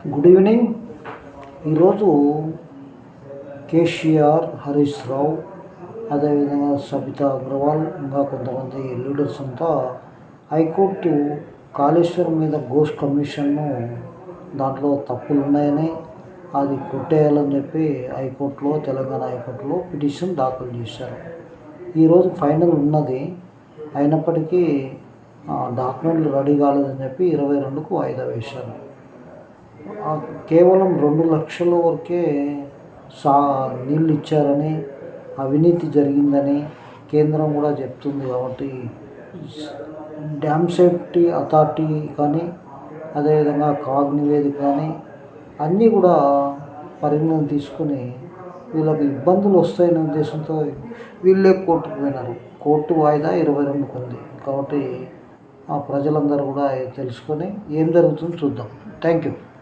Good evening. ఈరోజు కేసీఆర్, హరీష్ రావు, అదేవిధంగా సబితా అగ్రవాల్, ఇంకా కొంతమంది లీడర్స్ అంతా హైకోర్టు కాళేశ్వరం మీద ఘోష్ కమిషన్ను దాంట్లో తప్పులు ఉన్నాయని అది కొట్టేయాలని చెప్పి హైకోర్టులో, తెలంగాణ హైకోర్టులో పిటిషన్ దాఖలు చేశారు. ఈరోజు ఫైనల్ ఉన్నది. అయినప్పటికీ డాక్యుమెంట్లు రెడీ కాలేదని చెప్పి 22కు వాయిదా వేశారు. కేవలం 2 లక్షల వరకే నీళ్ళు ఇచ్చారని, అవినీతి జరిగిందని కేంద్రం కూడా చెప్తుంది. కాబట్టి డ్యామ్ సేఫ్టీ అథారిటీ కానీ, అదేవిధంగా కాగ్ నివేదిక కానీ అన్నీ కూడా పరిగణన తీసుకొని వీళ్ళకి ఇబ్బందులు వస్తాయనే ఉద్దేశంతో వీళ్ళే కోర్టుకు పోయినారు. కోర్టు వాయిదా 22కు ఉంది. కాబట్టి ప్రజలందరూ కూడా తెలుసుకొని ఏం జరుగుతుందో చూద్దాం. Thank you.